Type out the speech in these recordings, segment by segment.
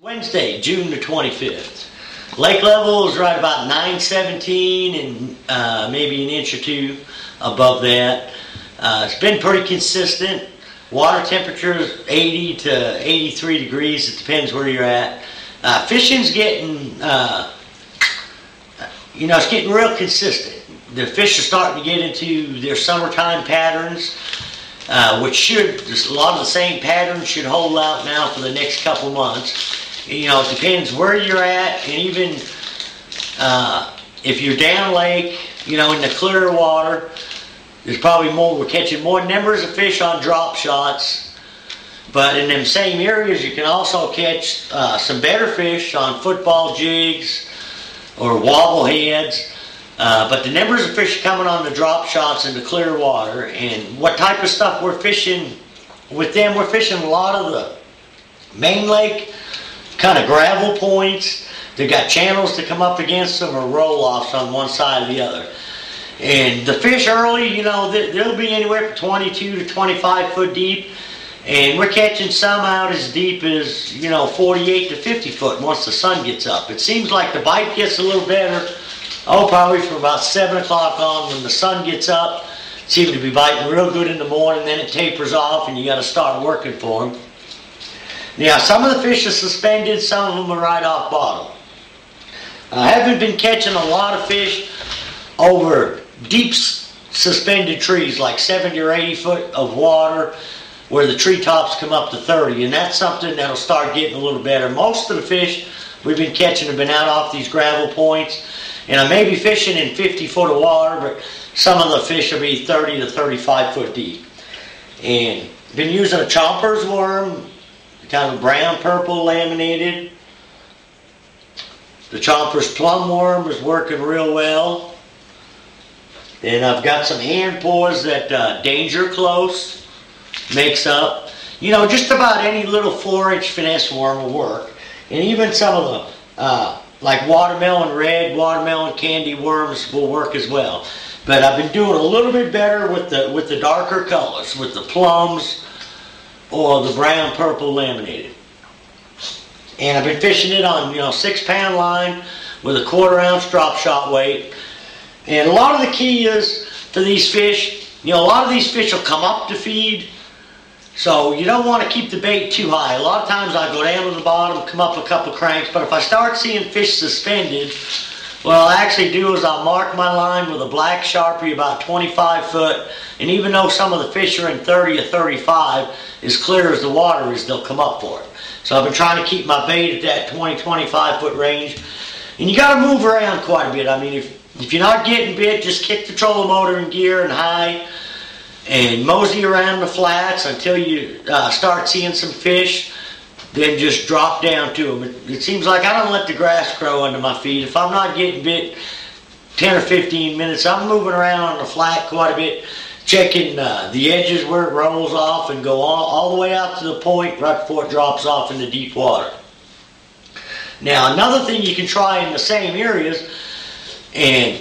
Wednesday, June the 25th. Lake level is right about 917 and maybe an inch or two above that. It's been pretty consistent. Water temperature is 80 to 83 degrees. It depends where you're at. Fishing's getting, it's getting real consistent. The fish are starting to get into their summertime patterns, which should, a lot of the same patterns should hold out now for the next couple months. It depends where you're at, and even if you're down lake, in the clear water, there's probably more, we're catching more numbers of fish on drop shots. But in them same areas, you can also catch some better fish on football jigs or wobble heads. But the numbers of fish coming on the drop shots in the clear water, and what type of stuff we're fishing with them, we're fishing a lot of the main lake kind of gravel points. They got channels to come up against them or roll-offs on one side or the other. And the fish early, they'll be anywhere from 22 to 25 foot deep. And we're catching some out as deep as, 48 to 50 foot once the sun gets up. It seems like the bite gets a little better, probably from about 7 o'clock on when the sun gets up. Seems to be biting real good in the morning, then it tapers off and you got to start working for them. Now, some of the fish are suspended, some of them are right off bottom. I haven't been catching a lot of fish over deep suspended trees, like 70 or 80 foot of water, where the treetops come up to 30, and that's something that'll start getting a little better. Most of the fish we've been catching have been out off these gravel points, and I may be fishing in 50 foot of water, but some of the fish will be 30 to 35 foot deep. And been using a chomper's worm, kind of brown purple laminated. The chomper's plum worm is working real well. And I've got some hand pours that Danger Close makes up. Just about any little 4-inch finesse worm will work. And even some of the like watermelon red, watermelon candy worms will work as well. But I've been doing a little bit better with the darker colors, with the plums or the brown purple laminated. And I've been fishing it on 6-pound line with a 1/4 ounce drop shot weight. And a lot of the key is for these fish, a lot of these fish will come up to feed, so you don't want to keep the bait too high. A lot of times I go down to the bottom, come up a couple cranks, but if I start seeing fish suspended, what I'll actually do is I'll mark my line with a black Sharpie about 25 foot, and even though some of the fish are in 30 or 35, as clear as the water is, they'll come up for it. So I've been trying to keep my bait at that 20, 25 foot range. And you got to move around quite a bit. I mean, if you're not getting bit, just kick the trolling motor in gear and high and mosey around the flats until you start seeing some fish. Then just drop down to them. It seems like I don't let the grass grow under my feet. If I'm not getting bit 10 or 15 minutes, I'm moving around on the flat quite a bit, checking the edges where it rolls off and go all the way out to the point right before it drops off into deep water. Now, another thing you can try in the same areas, and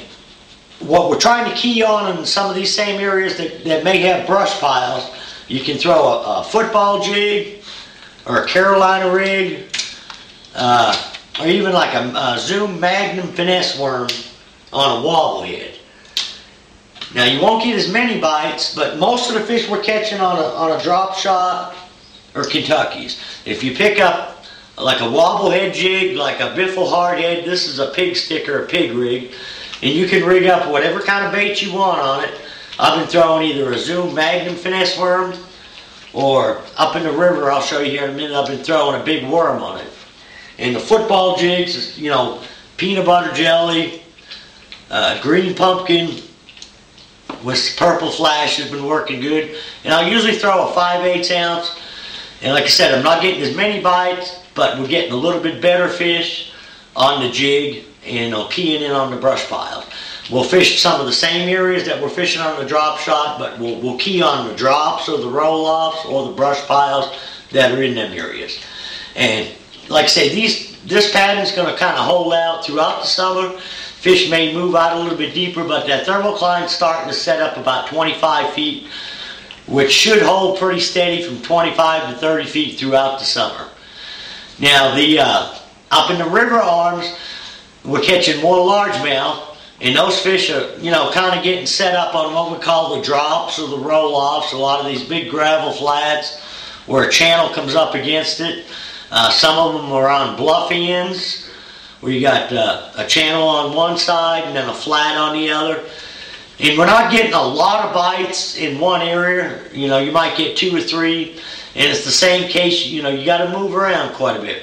what we're trying to key on in some of these same areas that may have brush piles, you can throw a football jig or a Carolina rig, or even like a Zoom Magnum finesse worm on a wobble head. Now, you won't get as many bites, but most of the fish we're catching on a drop shot are Kentuckies. If you pick up like a wobble head jig, like a biffle hard head, this is a pig stick or a pig rig, and you can rig up whatever kind of bait you want on it. I've been throwing either a Zoom Magnum finesse worm, or up in the river, I'll show you here in a minute, I've been throwing a big worm on it. And the football jigs is, peanut butter jelly, green pumpkin with purple flash has been working good. And I'll usually throw a 5/8 ounce. And like I said, I'm not getting as many bites, but we're getting a little bit better fish on the jig, and I'll keying in on the brush piles. We'll fish some of the same areas that we're fishing on the drop shot, but we'll key on the drops or the roll-offs or the brush piles that are in them areas. And like I say, this pattern's going to kind of hold out throughout the summer. Fish may move out a little bit deeper, but that thermocline's starting to set up about 25 feet, which should hold pretty steady from 25 to 30 feet throughout the summer. Now the up in the river arms, we're catching more largemouth, and those fish are, you know, kind of getting set up on what we call the drops or the roll-offs. A lot of these big gravel flats where a channel comes up against it. Some of them are on bluff ends, where you got a channel on one side and then a flat on the other. And we're not getting a lot of bites in one area. You know, you might get 2 or 3, and it's the same case. You know, you got to move around quite a bit.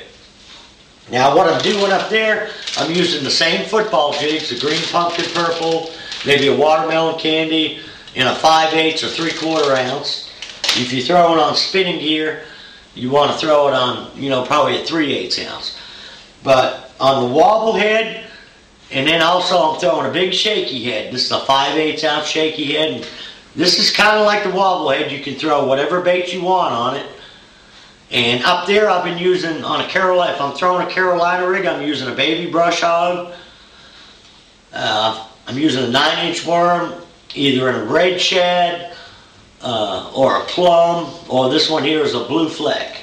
Now, what I'm doing up there, I'm using the same football jigs, a green pumpkin purple, maybe a watermelon candy, in a 5/8 or 3/4 ounce. If you throw it on spinning gear, you want to throw it on, you know, probably a 3/8 ounce. But on the wobble head, and then also I'm throwing a big shaky head. This is a 5/8 ounce shaky head. And this is kind of like the wobble head. You can throw whatever bait you want on it. And up there I've been using on a Carolina, if I'm throwing a Carolina rig, I'm using a baby brush hog. I'm using a 9-inch worm, either in a red shad or a plum, or this one here is a blue fleck.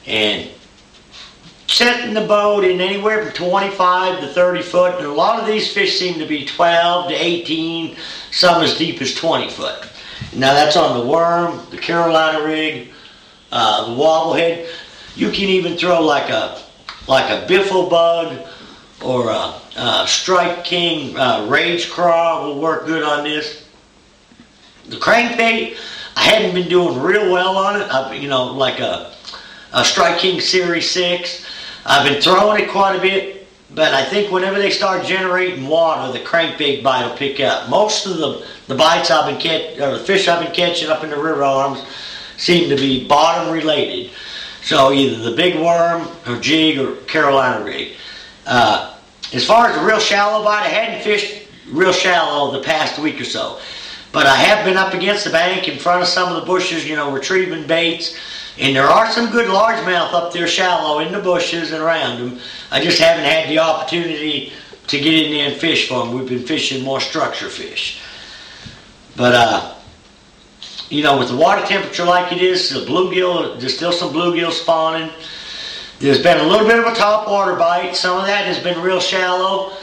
And setting the boat in anywhere from 25 to 30 foot, and a lot of these fish seem to be 12 to 18, some as deep as 20 foot. Now that's on the worm, the Carolina rig, the wobblehead. You can even throw like a biffle bug or a strike king rage craw will work good on this. The crankbait, I hadn't been doing real well on it. You know, like a Strike King Series 6. I've been throwing it quite a bit, but I think whenever they start generating water, the crankbait bite will pick up. Most of the bites I've been catching, or the fish I've been catching up in the river arms, seem to be bottom related. So either the big worm or jig or Carolina rig. As far as the real shallow bite, I hadn't fished real shallow the past week or so. But I have been up against the bank in front of some of the bushes, you know, retrieving baits. And there are some good largemouth up there shallow in the bushes and around them. I just haven't had the opportunity to get in there and fish for them. We've been fishing more structure fish. But, you know, with the water temperature like it is, the bluegill, there's still some bluegill spawning. There's been a little bit of a topwater bite. Some of that has been real shallow,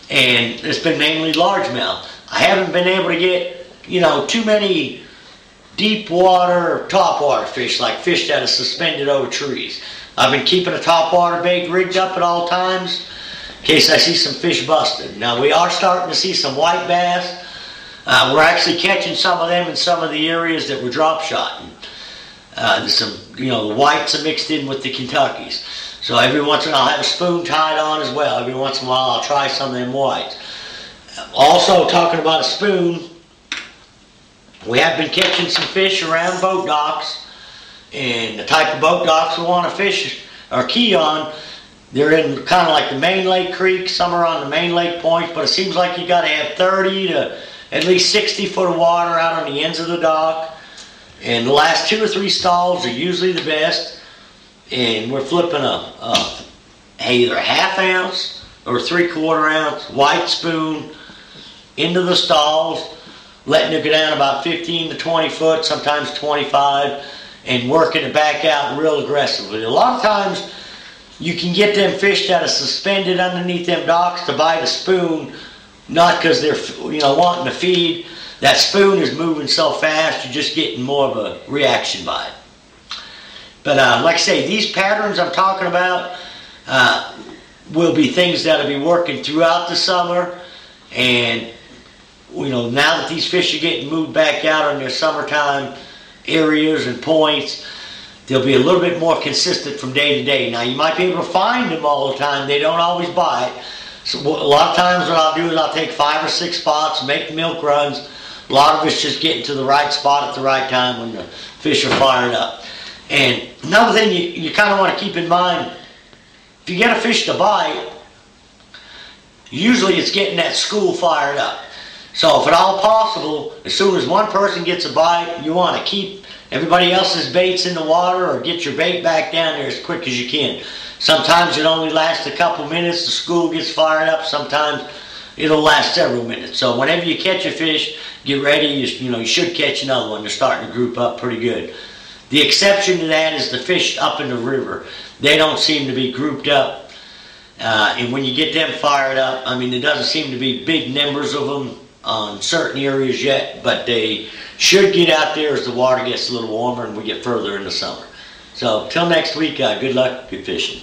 and it's been mainly largemouth. I haven't been able to get, you know, too many deep water, topwater fish, like fish that are suspended over trees. I've been keeping a topwater bait rigged up at all times in case I see some fish busted. Now we are starting to see some white bass. We're actually catching some of them in some of the areas that we're drop shotting. There's some, you know, the whites are mixed in with the Kentuckys. So every once in a while I'll have a spoon tied on as well. Every once in a while I'll try some of them whites. Also, talking about a spoon, we have been catching some fish around boat docks, and the type of boat docks we want to fish or key on, they're in kind of like the main lake creek. Some are on the main lake points, but it seems like you got to have 30 to at least 60 foot of water out on the ends of the dock, and the last 2 or 3 stalls are usually the best. And we're flipping either a ½ ounce or 3/4 ounce white spoon into the stalls, letting it go down about 15 to 20 foot, sometimes 25, and working it back out real aggressively. A lot of times you can get them fish that are suspended underneath them docks to bite a spoon, not because they're, you know, wanting to feed. That spoon is moving so fast, you're just getting more of a reaction bite. But like I say, these patterns I'm talking about will be things that'll be working throughout the summer. And you know, now that these fish are getting moved back out on their summertime areas and points, they'll be a little bit more consistent from day to day. Now, you might be able to find them all the time. They don't always bite. So a lot of times what I'll do is I'll take 5 or 6 spots, make milk runs. A lot of it's just getting to the right spot at the right time when the fish are fired up. And another thing you kind of want to keep in mind, if you get a fish to bite, usually it's getting that school fired up. So if at all possible, as soon as one person gets a bite, you want to keep everybody else's baits in the water or get your bait back down there as quick as you can. Sometimes it only lasts a couple minutes, the school gets fired up. Sometimes it'll last several minutes. So whenever you catch a fish, get ready. You should catch another one. They're starting to group up pretty good. The exception to that is the fish up in the river. they don't seem to be grouped up. And when you get them fired up, I mean, there doesn't seem to be big numbers of them on certain areas yet, but they should get out there as the water gets a little warmer and we get further in the summer. So, till next week, good luck, good fishing.